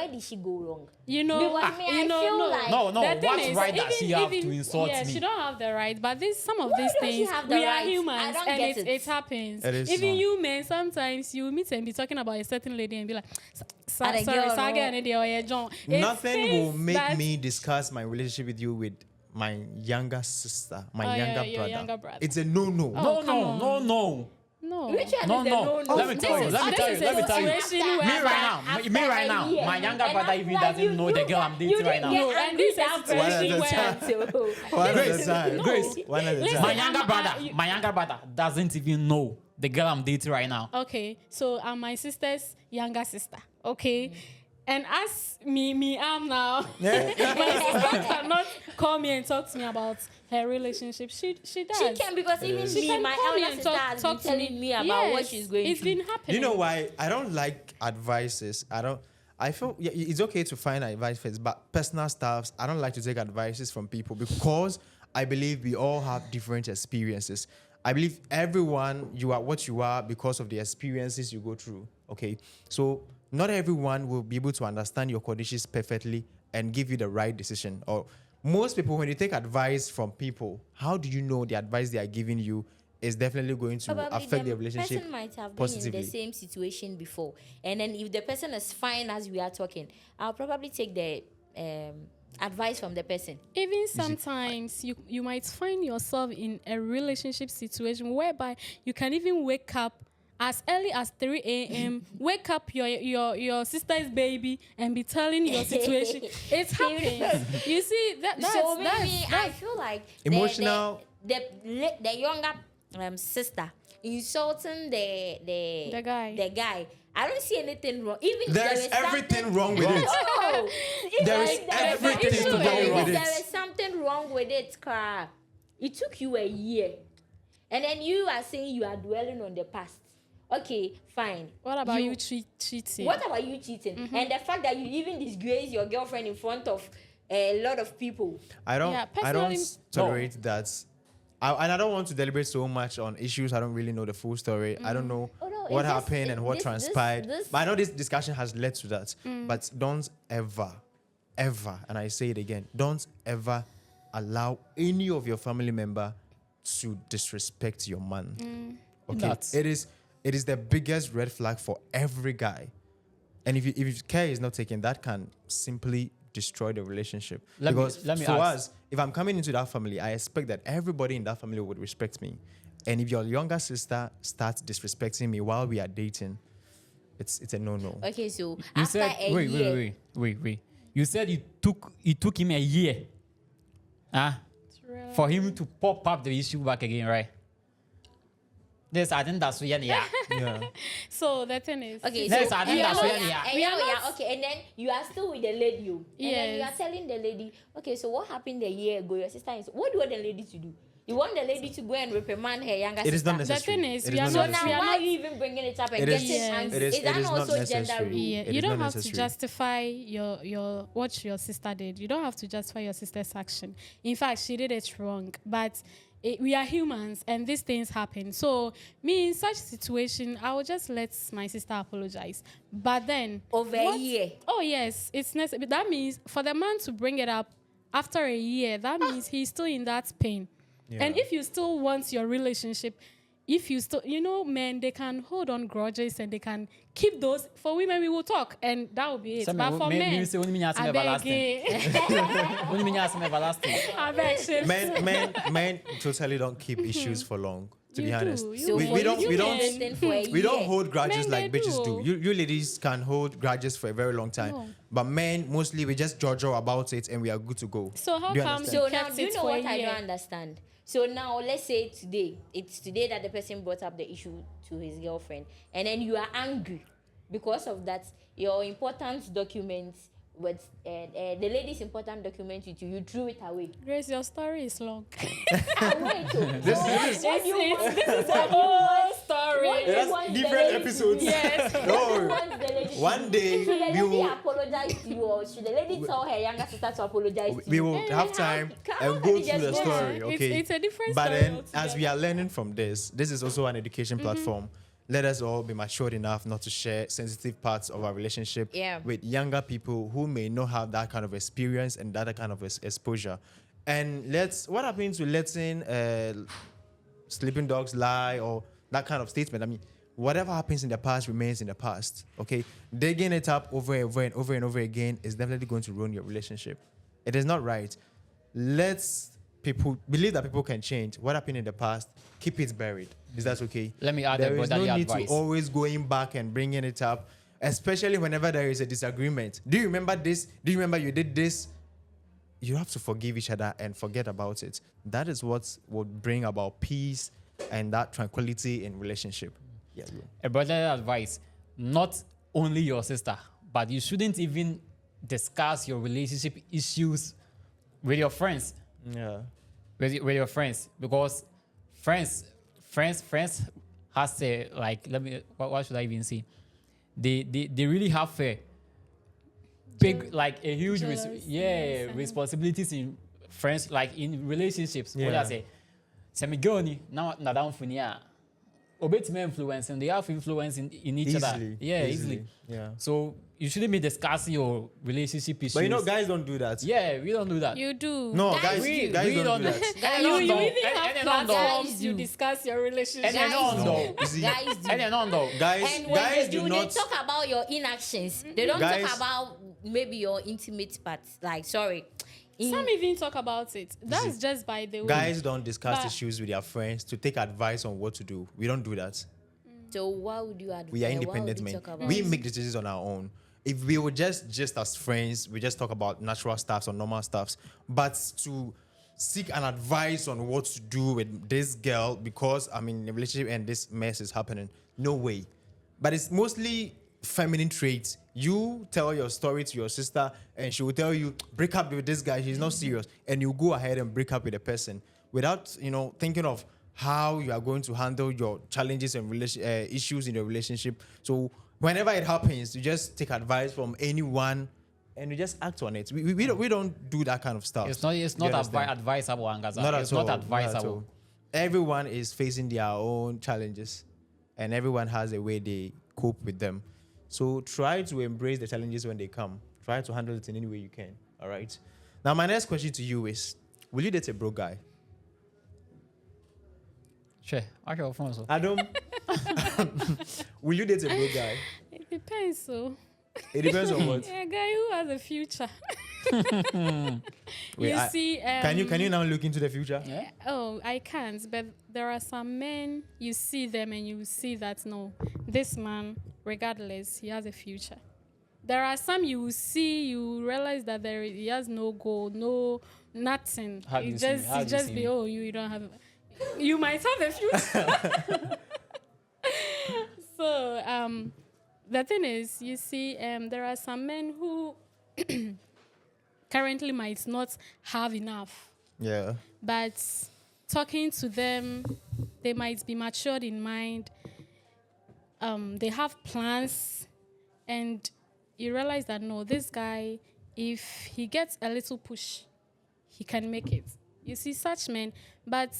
did she go wrong? You know, Because me, I feel like- No, the thing what's is, right that she have to insult yeah, me? she don't have the right. But some of Why these don't she things, have the we are right? I humans, don't and get it it. happens. It is Even not. you men, sometimes you meet and be talking about a certain lady and be like, And the sorry, girl, Saga no. and Eddie or John. It Nothing will says make that- me discuss my relationship with you with my younger sister, my Oh, yeah, younger your brother. younger brother. It's a no. Oh, come on. No. No. Which one No, is the no. no? Let me tell you. Let me tell you. Let me tell you. Situation where Me right now. My younger brother even doesn't know the girl I'm dating right now. And this is One at a time. One at a Grace, time. Grace. One at a Listen, time. My younger brother doesn't even know the girl I'm dating right now. Okay, so I'm my sister's younger sister. Okay. And as me am now, my sister cannot call me and talk to me about her relationship. She does. She can, because even She me, can my call me elder and sister talk has to been telling me about what she's going It's through. been happening. You know why I don't like advices? I feel it's okay to find advice first, but personal stuffs, I don't like to take advices from people because I believe we all have different experiences. I believe everyone, you are what you are because of the experiences you go through. Okay. So not everyone will be able to understand your conditions perfectly and give you the right decision. Or most people, when you take advice from people, how do you know the advice they are giving you is definitely going to Probably affect the the relationship person might have been positively? in the same situation before, and then if the person is fine as we are talking, I'll probably take the advice from the person. Even sometimes you might find yourself in a relationship situation whereby you can even wake up as early as 3 a.m. wake up your sister's baby and be telling your situation. It happens. You see So maybe I feel like Emotional- the younger sister insulting the guy. I don't see anything wrong. Even There is everything wrong with it. Oh, There is everything wrong with there it. is something wrong with it, Kra. It took you a year, and then you are saying you are dwelling on the past. Okay, fine. What about you cheating? What about you cheating? And the fact that you even disgrace your girlfriend in front of a lot of people. I don't personally- tolerate that. And I don't want to deliberate so much on issues. I don't really know the full story. I don't know Oh, no, what it's just- happened and what this- transpired. this- But I know this discussion has led to that. But don't ever, and I say it again, don't ever allow any of your family member to disrespect your man. Okay, That's- it is the biggest red flag for every guy. And if care is not taken, that can simply destroy the relationship. Let me for ask. us, if I'm coming into that family, I expect that everybody in that family would respect me. And if your younger sister starts disrespecting me while we are dating, it's a no-no. Okay, so You after said a year, wait. You said it took him a year, for him to pop up the issue back again, right? Yes, I think that's yeah. Yeah. So the thing is, okay, Yes, so I think that's where they are. We are not- okay, and then you are still with the lady, and then you are Yes. telling the lady, okay, so what happened a year ago? Your sister is. What do you want the lady to do? You want the lady to go and reprimand her younger It sister? is not the necessary. thing is, It we are not So not- necessary. now, we why are are you even bringing it up and It is- getting Yes. angry? it is that not also gender necessary. rule? Yeah, It you is don't not have to necessary. justify your what your sister did. You don't have to justify your sister's action. In fact, she did it wrong. But we are humans, and these things happen. So me in such situation, I will just let my sister apologize. But then Over a year. Oh yes, it's necessary. That means for the man to bring it up after a year, that means he's still in that pain. And Yeah. if you still want your relationship, if you still, men, they can hold on grudges and they can keep those. For women, we will talk, and that will be it. Some But for me- men, me say, "Only me nyasem I beg everlasting." again. Only me some everlasting. I beg shit. Men totally don't keep issues for long. To You be do. honest, You we do. don't You we men. don't For a we don't year. hold grudges Men, like they bitches do. do. You ladies can hold grudges for a very long time, No. but men mostly we just jojo about it and we are good to go. So how Do you come understand? So Kept now, do you it know for a what I year. don't understand? So now, let's say it's today that the person brought up the issue to his girlfriend, and then you are angry because of that. Your important documents with the lady's important document with you, you threw it away. Grace, your story is long. Wait, This is- what you want? This is a whole story. What you That's want the different lady to episodes. do? Yes. What you No, want the lady to one do? day Should the we lady will apologize to you, or should the lady tell her younger sister to apologize to we you? will Hey, have how- time how and can go you through the just go? story. Yeah, Okay, it's a different But story then, as altogether. we are learning from this is also an education platform. Let us all be matured enough not to share sensitive parts of our relationship Yeah. with younger people who may not have that kind of experience and that kind of exposure. And what happens to letting sleeping dogs lie or that kind of statement? I mean, whatever happens in the past remains in the past. Okay, digging it up over and over and over again is definitely going to ruin your relationship. It is not right. Let's people can change. What happened in the past, keep it buried. Is that okay? Let me add There a is no brotherly need advice. to always going back and bringing it up, especially whenever there is a disagreement. Do you remember this? Do you remember you did this? You have to forgive each other and forget about it. That is what would bring about peace and that tranquility in relationship. Yeah. A brotherly advice, not only your sister, but you shouldn't even discuss your relationship issues with your friends. Yeah. With your friends, because friends has a, like, what should I even say? They really have a big, like a huge responsibilities in friends, like in relationships. Yeah. What I say? Semigoni now down for near. Obey influence, and they have influence in each other. Yeah, easily. Yeah. So you shouldn't be discussing your relationship issues. But you know, guys don't do that. Yeah, we don't do that. You do. No, guys, we don't do that. Guys You don't even know. have And platforms do. you discuss your relationship. And don't know. You see, Guys do. And don't know. guys, And when guys they do do, not. they talk about your inactions. They don't Guys- talk about maybe your intimate parts. Like, sorry. Some even talk about it. That's just by the way. Guys don't discuss But- issues with their friends to take advice on what to do. We don't do that. So why would you advise? We are independent men. We make decisions on our own. If we were just as friends, we just talk about natural stuffs or normal stuffs. But to seek an advice on what to do with this girl because I'm in a relationship and this mess is happening, no way. But it's mostly feminine traits. You tell your story to your sister and she will tell you, break up with this guy, he's not serious. And you go ahead and break up with the person without, thinking of how you are going to handle your challenges and issues in your relationship. So whenever it happens, you just take advice from anyone and you just act on it. We don't do that kind of stuff. It's not You understand? advisable, Angaza. Not It's at all. not Not at advisable. all. Everyone is facing their own challenges and everyone has a way they cope with them. So try to embrace the challenges when they come. Try to handle it in any way you can. All right. Now, my next question to you is, will you date a broke guy? Sure. I shall phone so. Adam, will you date a broke guy? It depends, so. It depends on what. A guy who has a future. Wait, you see, can you now look into the future? Yeah. Oh, I can't. But there are some men, you see them and you see that, no, this man, regardless, he has a future. There are some you will see, you realize that he has no goal, no nothing. How do It you see me? just, How it do you just see be, me? oh, you don't have, you might have a future. So, the thing is, you see, there are some men who currently might not have enough. Yeah. But talking to them, they might be matured in mind. They have plans, and you realize that no, this guy, if he gets a little push, he can make it. You see such men, but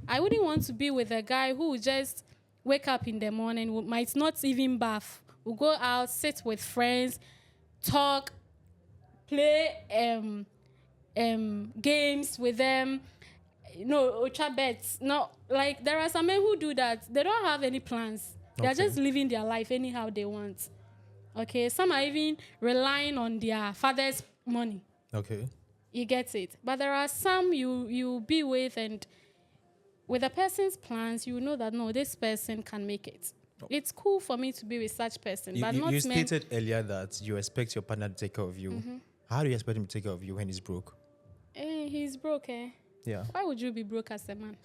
I wouldn't want to be with a guy who will just wake up in the morning, might not even bath, will go out, sit with friends, talk, play games with them, ocha bets. No, like there are some men who do that. They don't have any plans. They are just living their life anyhow they want. Okay, some are even relying on their father's money. Okay. You get it. But there are some you be with, and with a person's plans, you know that no, this person can make it. It's cool for me to be with such person, but not you men. stated earlier that you expect your partner to take care of you. Mm-hmm. How do you expect him to take care of you when he's broke? He's broke, eh? Yeah. Why would you be broke as a man?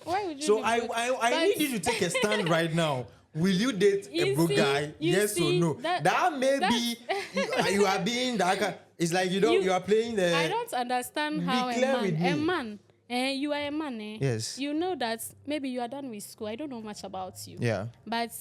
Why would you? So be I broke? need you to take a stand right now. Will you date a You broke see- guy? you Yes see, or no? That may that's- be you are being that kind. It's like you are playing the. I don't understand Be how clear with me. you are a man, eh? Yes. You know that maybe you are done with school. I don't know much about you. Yeah. But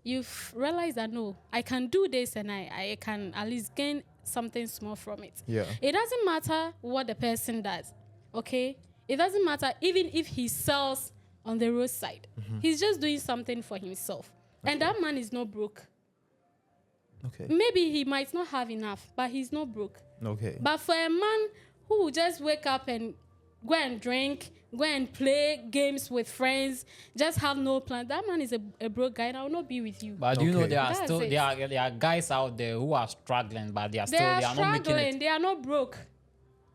you've realized that no, I can do this and I can at least gain something small from it. Yeah. It doesn't matter what the person does, okay? It doesn't matter even if he sells on the roadside. Mm-hmm. He's just doing something for himself. Okay. And that man is not broke. Okay. Maybe he might not have enough, but he's not broke. Okay. But for a man who will just wake up and go and drink, go and play games with friends, just have no plan, that man is a broke guy and I will not be with you. But do you know Okay. there are That's still it. there are guys out there who are struggling, but they are They are not making struggling, it. they are not broke.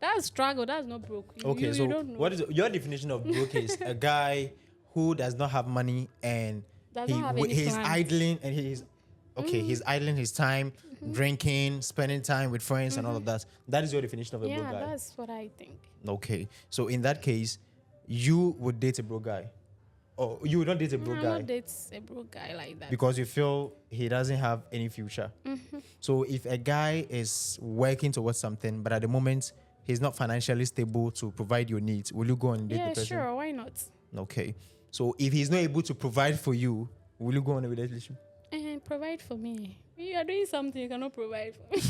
That's struggle. That's not broke. Okay, you so don't know. what is your definition of broke? Is a guy who does not have money and Does not have any he's plans. idling and he's idling his time, drinking, spending time with friends and all of that. That is your definition of a broke Yeah, guy. that's what I think. Okay, so in that case, you would date a broke guy, or you would not date a broke I guy not date a broke guy like that. because you feel he doesn't have any future. So if a guy is working towards something, but at the moment he's not financially stable to provide your needs, will you go and date the Yeah, person? sure. Why not? Okay. So if he's not able to provide for you, will you go on a relationship? And provide for me. You are doing something you cannot provide for me.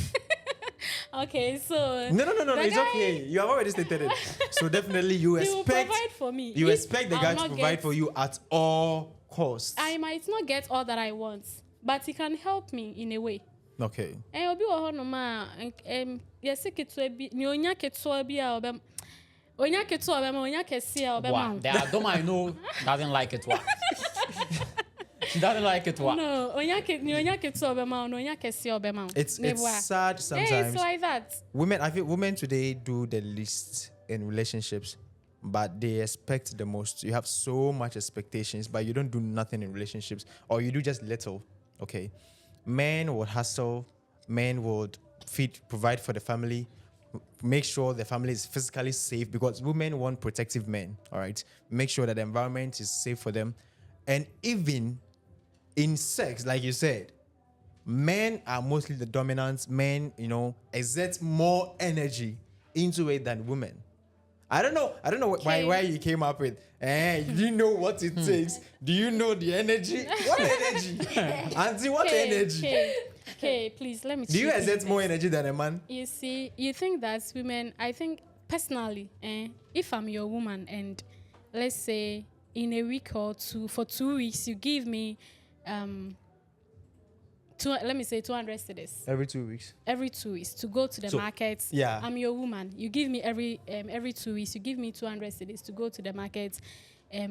Okay, so No. the It's guy- okay. You have already stated it. So definitely you he will expect provide for me. you If expect the I'll guy to not provide get- for you at all costs. I might not get all that I want, but he can help me in a way. Okay. Obi wɔ hɔnom a yɛse ketewa bi ne onya ketewa bi a ɔbɛm onya ketewa a ɔbɛma onya kɛse a ɔbɛma Wow. wo. The Adoma I know doesn't like it. What? She doesn't like it. What? No, ne onya ketewa a ɔbɛma wo na onya kɛse a ɔbɛma wo. It's Meboa. sad Yeah, sometimes. it's like that. Women, I feel women today do the least in relationships, but they expect the most. You have so much expectations, but you don't do nothing in relationships, or you do just little. Okay, men would hustle, men would provide for the family, make sure the family is physically safe because women want protective men. All right, make sure that the environment is safe for them, and even in sex, like you said, men are mostly the dominant. Men, exert more energy into it than women. I don't know why you came up with. You didn't know what it takes. Do you know the energy? What energy? Auntie, what energy? Okay, please let me. Do you treat exert this. more energy than a man? You see, you think that women. I think personally, if I'm your woman and let's say in a week or two, for 2 weeks, you give me, let me say 200 cedis. Every 2 weeks. Every 2 weeks to go to the market. yeah. I'm your woman. You give me every 2 weeks. You give me 200 cedis to go to the market,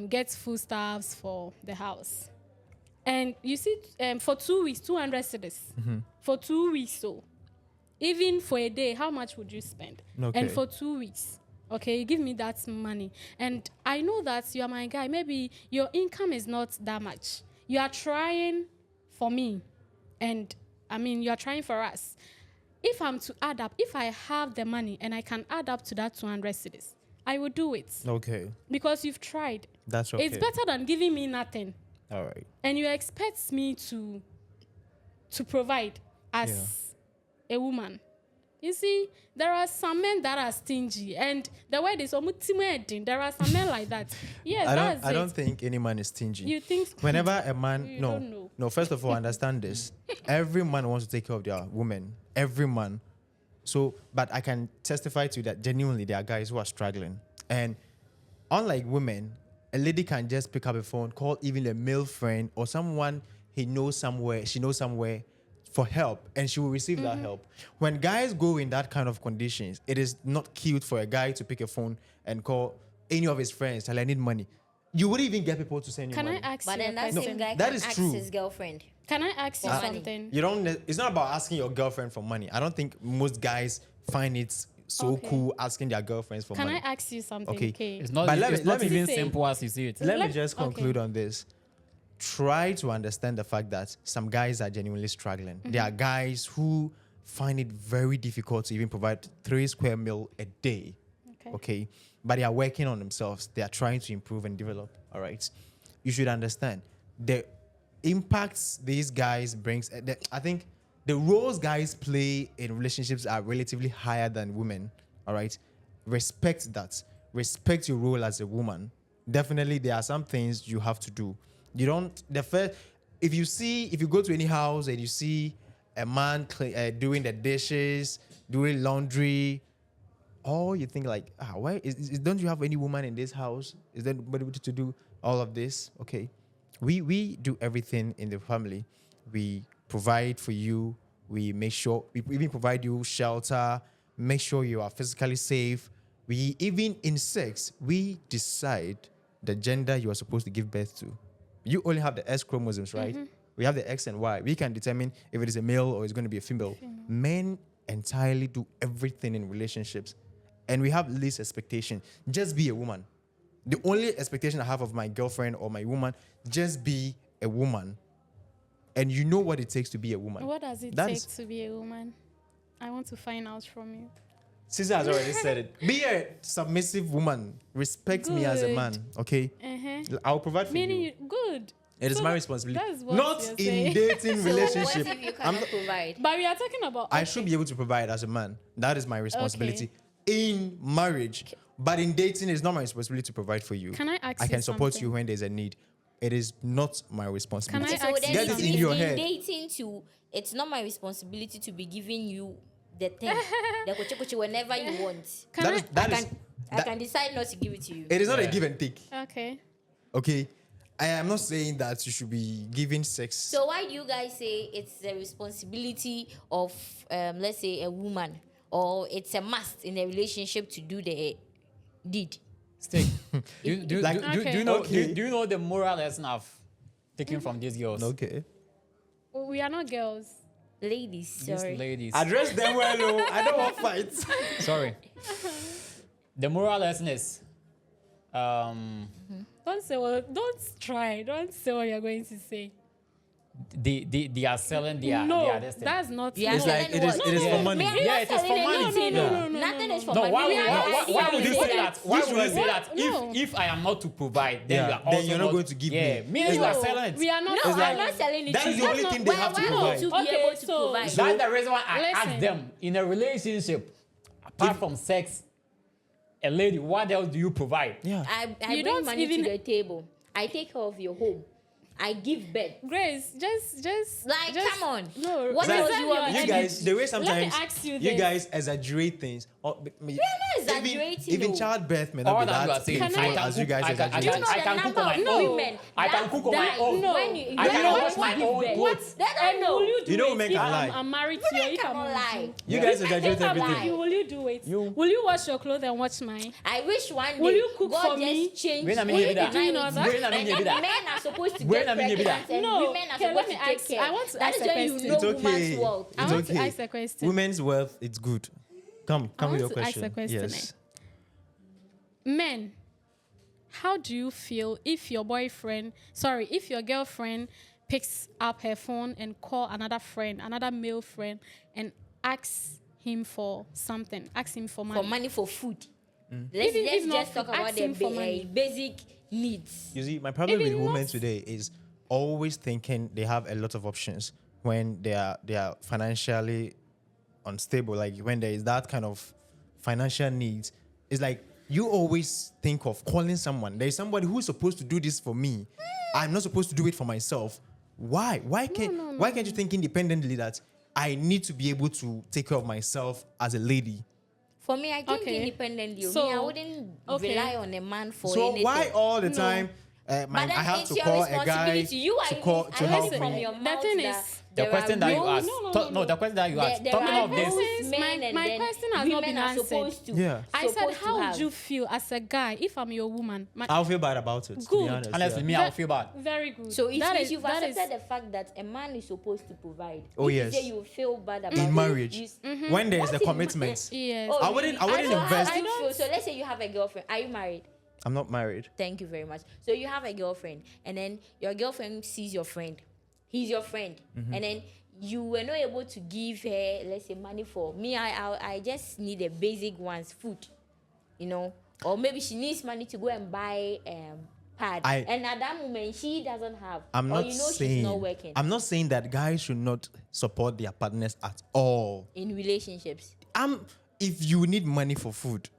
get foodstuffs for the house. And you see, for 2 weeks, 200 cedis. For 2 weeks, so even for a day, how much would you spend? Okay. And for 2 weeks, okay, you give me that money. And I know that you are my guy. Maybe your income is not that much. You are trying for me. And I mean, you are trying for us. If I'm to add up, if I have the money and I can add up to that 200 cedis, I will do it. Okay. Because you've tried. That's okay. It's better than giving me nothing. All right. And you expect me to provide as a woman. You see, there are some men that are stingy, and the word is omutimuedin. There are some men like that. Yes, I don't think any man is stingy. You think? Whenever a man, You don't know. no. First of all, understand this. Every man wants to take care of their woman. Every man. So, but I can testify to that genuinely there are guys who are struggling. And unlike women, a lady can just pick up a phone, call even a male friend or someone she knows somewhere for help, and she will receive that help. When guys go in that kind of conditions, it is not cute for a guy to pick a phone and call any of his friends, tell I need money. You wouldn't even get people to send you Can money. I ask But you a then that question? same guy that can is ask true. his girlfriend. Can I ask you Money. something? You don't. It's not about asking your girlfriend for money. I don't think most guys find it so Okay. cool asking their girlfriends for Can money. I ask you something? Okay. Okay. It's not. But It's not let me even say- simple as you see it. Let me Let- just conclude on this. Try to understand the fact that some guys are genuinely struggling. There are guys who find it very difficult to even provide 3 square meal a day. Okay. But they are working on themselves. They are trying to improve and develop. All right. You should understand the impacts these guys brings. I think the roles guys play in relationships are relatively higher than women. All right. Respect that. Respect your role as a woman. Definitely, there are some things you have to do. You don't. If you go to any house and you see a man doing the dishes, doing laundry, or you think like, why don't you have any woman in this house? Is there nobody to do all of this? Okay, we do everything in the family. We provide for you. We make sure we even provide you shelter. Make sure you are physically safe. We even in sex, we decide the gender you are supposed to give birth to. You only have the X chromosomes, right? We have the X and Y. We can determine if it is a male or it's going to be a female. Men entirely do everything in relationships. and we have least expectation. Just be a woman. The only expectation I have of my girlfriend or my woman, just be a woman. And you know what it takes to be a woman. What does it take to be a woman? I want to find out from you. Caesar has already said it. Be a submissive woman. Respect me as a man, okay? I'll provide for you. Good. It is my responsibility. That's what Not you're in saying. dating relationship. What if you cannot provide? But we are talking about. I should be able to provide as a man. That is my responsibility in marriage. But in dating, it's not my responsibility to provide for you. Can I ask I you can support something? you when there's a need. It is not my responsibility. Can I ask then Get it in your head. dating to, it's not my responsibility to be giving you the thing, the kuchi whenever you want. I can decide not to give it to you. It is not a give and take. Okay. Okay. I am not saying that you should be giving sex. So why do you guys say it's the responsibility of, let's say, a woman, or it's a must in a relationship to do the deed? Stick. Do you know? Okay. Do you know the moral lesson I've taken from these girls? Okay. We are not girls. Ladies, These sorry. ladies. Address them well, oh. I don't want fights. Sorry. The moral lesson is, Don't say what. Don't try. Don't say what you're going to say. they are selling their this thing. That's not. Yeah, It's like it is for money. Yeah, it is for money. Nothing is for No, money. why would you say that? Why would you say that? No. If I am not to provide, then you are then also you're not going to give me. Me, you are selling it. We are not. No, It's like- I'm not selling it that to is you. the only thing they have to Why provide. would you be Okay, able to so- provide? That's the reason why I Listen. asked them in a relationship, apart from sex, a lady, what else do you provide? Yeah. I You bring don't money even- to the table. I take care of your home. I give birth. Grace, just Like, come on. No. What Like, else do you want me you to guys, the way Let sometimes me ask you you this. guys exaggerate things. not exaggerating, Even no. childbirth may not All be that you are that saying, painful as you guys exaggerate. Do you know I the can number cook on my of own. women I can that cook on my die own. No. when you I when can you wash my give own birth? clothes. That I And know. will you do You know, it make if a lie. I'm married to you? Women If I'm cannot with lie. you? You guys I exaggerate think I'm everything. lying. Will you do it? You- Will you wash your clothes and watch mine? I wish one day Will you cook God for just me? change. When I mean Will you you be that. deny You know it? that? When I mean you be that. Men are supposed to When get I mean you be pregnant that. and No, women are okay, let supposed me to take ask- care. I want to That ask is a when you question. know It's okay. woman's wealth. I It's want to okay. ask a question. Women's wealth, it's good. Come I with want your to ask question. a question, Yes. Men, how do you feel if your if your girlfriend picks up her phone and call another male friend, and asks him for something, asks him for money? For money for food. Mm. Let's Even if not just talk food, about ask the him for money. basic needs. You see, my problem Even with women not- today is always thinking they have a lot of options when they are financially unstable. Like when there is that kind of financial needs, it's like you always think of calling someone. There is somebody who's supposed to do this for me. I'm not supposed to do it for myself. Why? Why can't you think independently that I need to be able to take care of myself as a lady? For me, I think Okay. independently. So, me, I wouldn't okay. rely on a man for So anything. why all the time? But I then have it's to your call a guy responsibility. You are to call even- to I help heard it from me. your The mouth thing that is- The there question are that you rules. asked. No, the question that you asked. There Talking are of this, rules, men, My- and my then question has not women been are answered. supposed to. Yeah. I said, supposed to how would have. you feel as a guy if I'm your woman? I'll feel bad about it. To Good. be honest, honestly, yeah. me, I'll feel bad. Very good. So it That means is- you've that accepted is- the fact that a man is supposed to provide. Oh, If yes. you say you feel bad about In it, marriage, you- when there is What a if- commitment, Yes. Oh, I wouldn't So how invest. do you feel? So let's say you have a girlfriend. Are you married? I'm not married. Thank you very much. So you have a girlfriend, and then your girlfriend sees your friend. He's your friend, Mm-hmm. and then you were not able to give her, let's say, money for me. I just need the basic ones, food, or maybe she needs money to go and buy pad, and at that moment she doesn't have. I'm or not she's saying. not working I'm not saying that guys should not support their partners at all. in relationships. If you need money for food,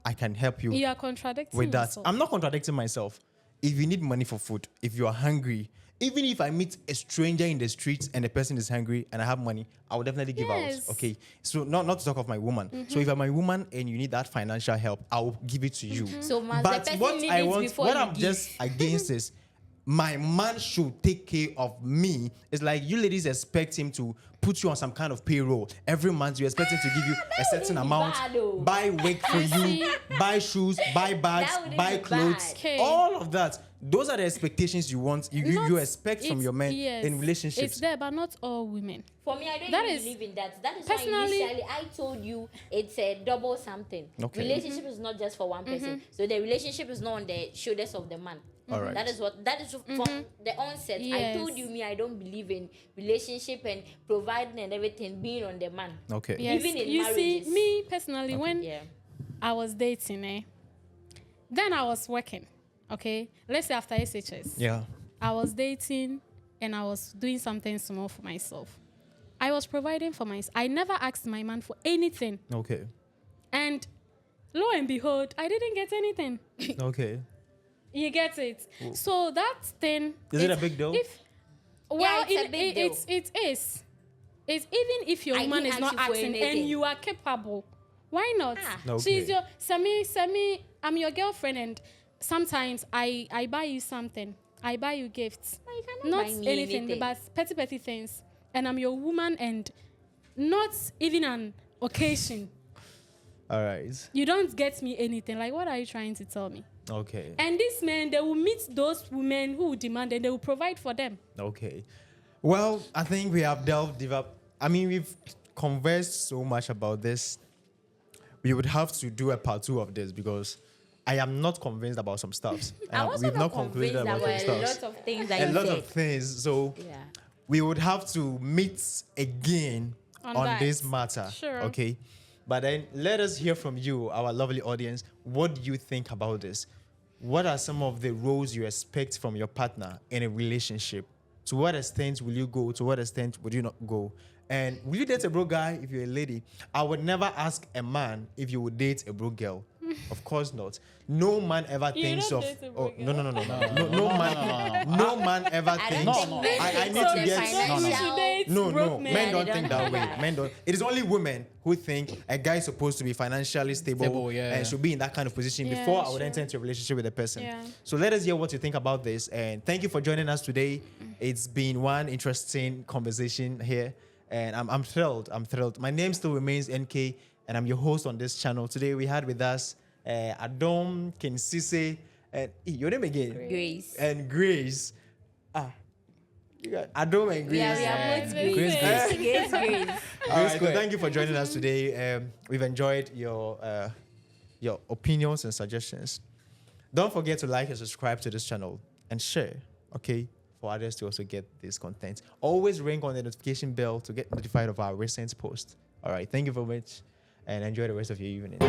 I can help you You are contradicting with that. yourself. I'm not contradicting myself. If you need money for food, if you are hungry, even if I meet a stranger in the streets and the person is hungry and I have money, I will definitely give Yes. out. Okay. So not to talk of my woman. So if I'm my woman and you need that financial help, I will give it to you. So must the But person what need I it want, before what you I'm give? just against is my man should take care of me. It's like you ladies expect him to put you on some kind of payroll. Every month you expect him to give you a certain amount, buy wig for you, buy shoes, buy bags, buy clothes, Okay. all of that. Those are the expectations you want, you expect from It's- your men yes, in relationships. It's there, but not all women. For me, I don't That even is- believe in that. That is personally- why initially I told you it's a double something. Okay. Relationship is not just for one person. So the relationship is not on the shoulders of the man. All right. That is from the onset. I Yes. told you, me, I don't believe in relationship and providing and everything being on the man. Okay. Yes. Even in you see, marriages. me personally, when Yeah. I was dating, then I was working. Okay, let's say after SHS, Yeah. I was dating and I was doing something small for myself. I was providing for myself. I never asked my man for anything, Okay. and lo and behold, I didn't get anything. Okay. You get it? So that thing Is it a big deal? If well, Yeah, it's a big deal. it is. It's even if your I woman didn't is not ask you for asking anything. and you are capable, why not? Ah. Okay. She's your semi. I'm your girlfriend, and sometimes I buy you something. I buy you gifts. But you cannot Not buy me anything, anything. but petty things. And I'm your woman, and not even an occasion. All right. You don't get me anything. Like, what are you trying to tell me? Okay. And these men, they will meet those women who demand and they will provide for them. Okay. Well, I think we have delved deeper. I mean, we've conversed so much about this. We would have to do a part 2 of this because I am not convinced about some stuffs. I'm also We've not concluded convinced about some about a stuffs. lot of things that A you lot said. of things. So Yeah. we would have to meet again On on that. this matter. Sure. Okay. But then let us hear from you, our lovely audience. What do you think about this? What are some of the roles you expect from your partner in a relationship? To what extent will you go? To what extent would you not go? And will you date a broke guy if you're a lady? I would never ask a man if you would date a broke girl. Of course not. No man ever You thinks don't of. date a Oh, broke no, no man ever I thinks. don't No, think no. men I think need of to the get- financial. No, no. You should date No, broke men men. don't They think don't that do way. that. Men don't. It is only women who think a guy is supposed to be financially stable, Stable, yeah. and should be in that kind of position Yeah, before I would sure. enter into a relationship with a person. Yeah. So let us hear what you think about this, and thank you for joining us today. It's been one interesting conversation here, and I'm thrilled. I'm thrilled. My name still remains NK, and I'm your host on this channel. Today we had with us Adom, Kensise, and your name again? Grace. And Grace. You got Adom and Grace. Yeah, we are both Grace, Grace. Grace. Grace. All right, so Grace. thank you for joining us today. We've enjoyed your opinions and suggestions. Don't forget to like and subscribe to this channel and share, okay, for others to also get this content. Always ring on the notification bell to get notified of our recent post. All right, thank you very much, and enjoy the rest of your evening.